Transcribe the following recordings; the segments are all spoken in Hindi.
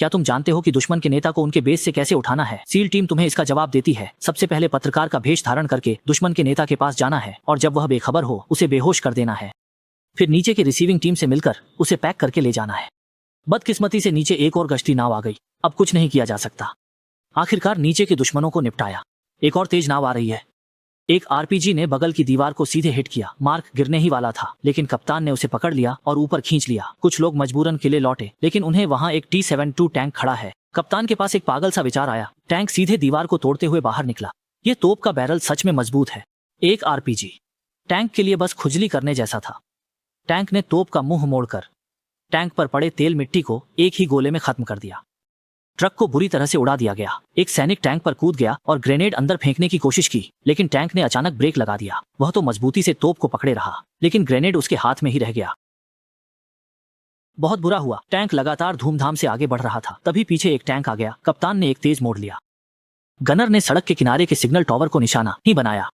क्या तुम जानते हो कि दुश्मन के नेता को उनके बेस से कैसे उठाना है? सील टीम तुम्हें इसका जवाब देती है। सबसे पहले पत्रकार का भेष धारण करके दुश्मन के नेता के पास जाना है और जब वह बेखबर हो उसे बेहोश कर देना है। फिर नीचे की रिसीविंग टीम से मिलकर उसे पैक करके ले जाना है। बदकिस्मती से नीचे एक और गश्ती नाव आ गई। अब कुछ नहीं किया जा सकता। आखिरकार नीचे के दुश्मनों को निपटाया। एक और तेज नाव आ रही है। एक आरपीजी ने बगल की दीवार को सीधे हिट किया। मार्क गिरने ही वाला था, लेकिन कप्तान ने उसे पकड़ लिया और ऊपर खींच लिया। कुछ लोग मजबूरन किले लौटे, लेकिन उन्हें वहां एक T-72 टैंक खड़ा है। कप्तान के पास एक पागल सा विचार आया। टैंक सीधे दीवार को तोड़ते हुए बाहर निकला। ये तोप का बैरल सच में मजबूत है। एक आरपीजी टैंक के लिए बस खुजली करने जैसा था। टैंक ने तोप का मुंह मोड़कर टैंक पर पड़े तेल मिट्टी को एक ही गोले में खत्म कर दिया। ट्रक को बुरी तरह से उड़ा दिया गया। एक सैनिक टैंक पर कूद गया और ग्रेनेड अंदर फेंकने की कोशिश की, लेकिन टैंक ने अचानक ब्रेक लगा दिया। वह तो मजबूती से तोप को पकड़े रहा, लेकिन ग्रेनेड उसके हाथ में ही रह गया। बहुत बुरा हुआ। टैंक लगातार धूमधाम से आगे बढ़ रहा था। तभी पीछे एक टैंक आ गया। कप्तान ने एक तेज मोड़ लिया। गनर ने सड़क के किनारे के सिग्नल टावर को निशाना ही बनाया।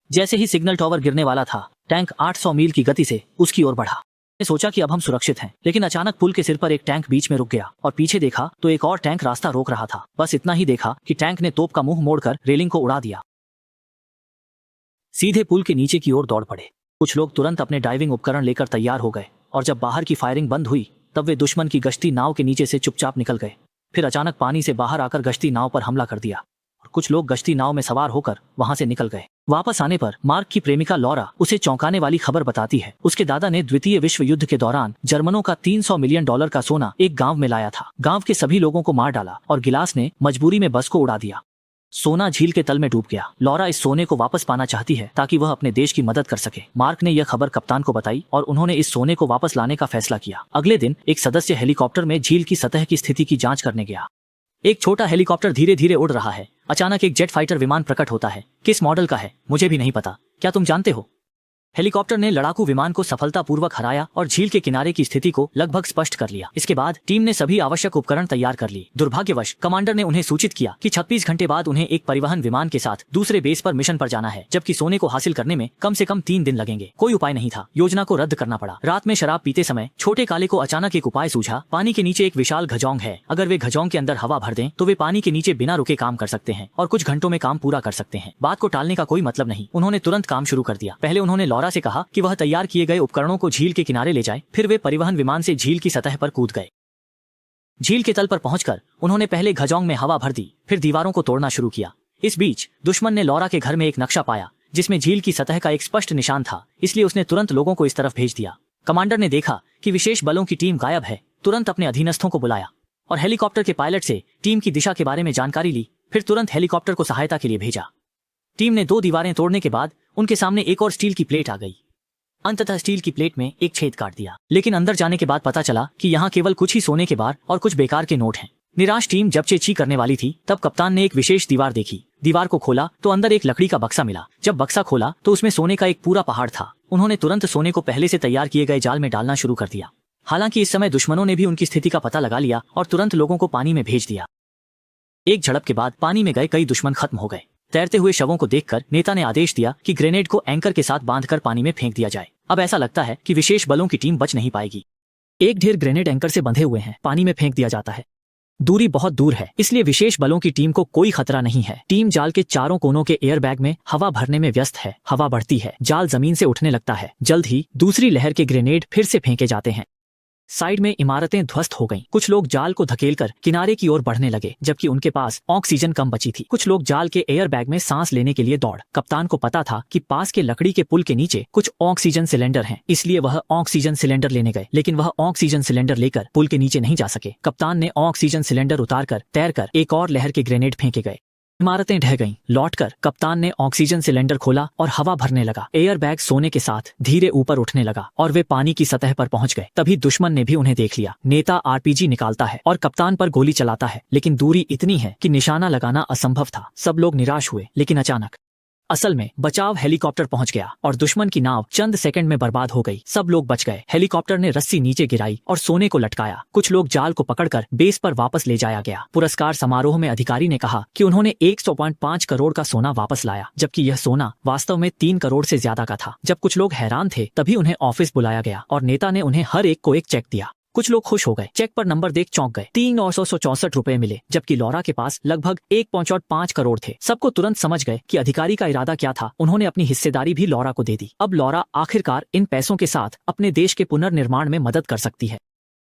जैसे ही सिग्नल टावर गिरने वाला था, टैंक 800 मील की गति से उसकी ओर बढ़ा। सोचा कि अब हम सुरक्षित हैं, लेकिन अचानक पुल के सिर पर एक टैंक बीच में रुक गया और पीछे देखा तो एक और टैंक रास्ता रोक रहा था। बस इतना ही देखा कि टैंक ने तोप का मुंह मोड़कर रेलिंग को उड़ा दिया। सीधे पुल के नीचे की ओर दौड़ पड़े। कुछ लोग तुरंत अपने डाइविंग उपकरण लेकर तैयार हो गए और जब बाहर की फायरिंग बंद हुई तब वे दुश्मन की गश्ती नाव के नीचे से चुपचाप निकल गए। फिर अचानक पानी से बाहर आकर गश्ती नाव पर हमला कर दिया और कुछ लोग गश्ती नाव में सवार होकर वहां से निकल गए। वापस आने पर मार्क की प्रेमिका लॉरा उसे चौंकाने वाली खबर बताती है। उसके दादा ने द्वितीय विश्व युद्ध के दौरान जर्मनों का $300 मिलियन का सोना एक गांव में लाया था। गांव के सभी लोगों को मार डाला और गिलास ने मजबूरी में बस को उड़ा दिया। सोना झील के तल में डूब गया। लॉरा इस सोने को वापस पाना चाहती है ताकि वह अपने देश की मदद कर सके। मार्क ने यह खबर कप्तान को बताई और उन्होंने इस सोने को वापस लाने का फैसला किया। अगले दिन एक सदस्य हेलीकॉप्टर में झील की सतह की स्थिति की जांच करने गया। एक छोटा हेलीकॉप्टर धीरे धीरे उड़ रहा है। अचानक एक जेट फाइटर विमान प्रकट होता है। किस मॉडल का है मुझे भी नहीं पता, क्या तुम जानते हो? हेलीकॉप्टर ने लड़ाकू विमान को सफलतापूर्वक हराया और झील के किनारे की स्थिति को लगभग स्पष्ट कर लिया। इसके बाद टीम ने सभी आवश्यक उपकरण तैयार कर ली। दुर्भाग्यवश कमांडर ने उन्हें सूचित किया कि 36 घंटे बाद उन्हें एक परिवहन विमान के साथ दूसरे बेस पर मिशन पर जाना है, जबकि सोने को हासिल करने में कम से कम 3 दिन लगेंगे। कोई उपाय नहीं था। योजना को रद्द करना पड़ा। रात में शराब पीते समय छोटे काले को अचानक एक उपाय सूझा। पानी के नीचे एक विशाल घजोंग है। अगर वे घजोंग के अंदर हवा भर दें तो वे पानी के नीचे बिना रुके काम कर सकते हैं और कुछ घंटों में काम पूरा कर सकते हैं। बात को टालने का कोई मतलब नहीं। उन्होंने तुरंत काम शुरू कर दिया। पहले उन्होंने लॉरा से कहा कि वह तैयार किए गए उपकरणों को झील के किनारे ले जाए। फिर वे परिवहन विमान से झील की सतह पर कूद गए। झील के तल पर पहुंचकर उन्होंने पहले घजोंग में हवा भर दी, फिर दीवारों को तोड़ना शुरू किया। इस बीच दुश्मन ने लॉरा के घर में एक नक्शा पाया जिसमें झील की सतह का एक स्पष्ट निशान था, इसलिए उसने तुरंत लोगों को इस तरफ भेज दिया। कमांडर ने देखा कि विशेष बलों की टीम गायब है। तुरंत अपने अधीनस्थों को बुलाया और हेलीकॉप्टर के पायलट से टीम की दिशा के बारे में जानकारी ली। फिर तुरंत हेलीकॉप्टर को सहायता के लिए भेजा। टीम ने 2 दीवारें तोड़ने के बाद उनके सामने एक और स्टील की प्लेट आ गई। अंततः स्टील की प्लेट में एक छेद काट दिया, लेकिन अंदर जाने के बाद पता चला कि यहाँ केवल कुछ ही सोने के बार और कुछ बेकार के नोट हैं। निराश टीम जब चेची करने वाली थी तब कप्तान ने एक विशेष दीवार देखी। दीवार को खोला तो अंदर एक लकड़ी का बक्सा मिला। जब बक्सा खोला तो उसमें सोने का एक पूरा पहाड़ था। उन्होंने तुरंत सोने को पहले से तैयार किए गए जाल में डालना शुरू कर दिया। हालांकि इस समय दुश्मनों ने भी उनकी स्थिति का पता लगा लिया और तुरंत लोगों को पानी में भेज दिया। एक झड़प के बाद पानी में गए कई दुश्मन खत्म हो गए। तैरते हुए शवों को देखकर नेता ने आदेश दिया कि ग्रेनेड को एंकर के साथ बांधकर पानी में फेंक दिया जाए। अब ऐसा लगता है कि विशेष बलों की टीम बच नहीं पाएगी। एक ढेर ग्रेनेड एंकर से बंधे हुए हैं। पानी में फेंक दिया जाता है। दूरी बहुत दूर है, इसलिए विशेष बलों की टीम को कोई खतरा नहीं है। टीम जाल के चारों कोनों के एयरबैग में हवा भरने में व्यस्त है। हवा बढ़ती है, जाल जमीन से उठने लगता है। जल्द ही दूसरी लहर के ग्रेनेड फिर से फेंके जाते हैं। साइड में इमारतें ध्वस्त हो गईं। कुछ लोग जाल को धकेलकर किनारे की ओर बढ़ने लगे, जबकि उनके पास ऑक्सीजन कम बची थी। कुछ लोग जाल के एयरबैग में सांस लेने के लिए दौड़। कप्तान को पता था कि पास के लकड़ी के पुल के नीचे कुछ ऑक्सीजन सिलेंडर हैं, इसलिए वह ऑक्सीजन सिलेंडर लेने गए, लेकिन वह ऑक्सीजन सिलेंडर लेकर पुल के नीचे नहीं जा सके। कप्तान ने ऑक्सीजन सिलेंडर उतारकर तैरकर एक और लहर के ग्रेनेड फेंके गए। इमारतें ढह गईं। लौटकर कप्तान ने ऑक्सीजन सिलेंडर खोला और हवा भरने लगा। एयरबैग सोने के साथ धीरे ऊपर उठने लगा और वे पानी की सतह पर पहुंच गए। तभी दुश्मन ने भी उन्हें देख लिया। नेता आरपीजी निकालता है और कप्तान पर गोली चलाता है, लेकिन दूरी इतनी है कि निशाना लगाना असंभव था। सब लोग निराश हुए, लेकिन अचानक असल में बचाव हेलीकॉप्टर पहुंच गया और दुश्मन की नाव चंद सेकंड में बर्बाद हो गई। सब लोग बच गए। हेलीकॉप्टर ने रस्सी नीचे गिराई और सोने को लटकाया। कुछ लोग जाल को पकड़कर बेस पर वापस ले जाया गया। पुरस्कार समारोह में अधिकारी ने कहा कि उन्होंने 100.5 करोड़ का सोना वापस लाया, जबकि यह सोना वास्तव में 3 करोड़ से ज्यादा का था। जब कुछ लोग हैरान थे तभी उन्हें ऑफिस बुलाया गया और नेता ने उन्हें हर एक को एक चेक दिया। कुछ लोग खुश हो गए, चेक पर नंबर देख चौंक गए। 3,964 रुपए मिले, जबकि लॉरा के पास लगभग 1.5 करोड़ थे। सबको तुरंत समझ गए कि अधिकारी का इरादा क्या था। उन्होंने अपनी हिस्सेदारी भी लॉरा को दे दी। अब लॉरा आखिरकार इन पैसों के साथ अपने देश के पुनर्निर्माण में मदद कर सकती है।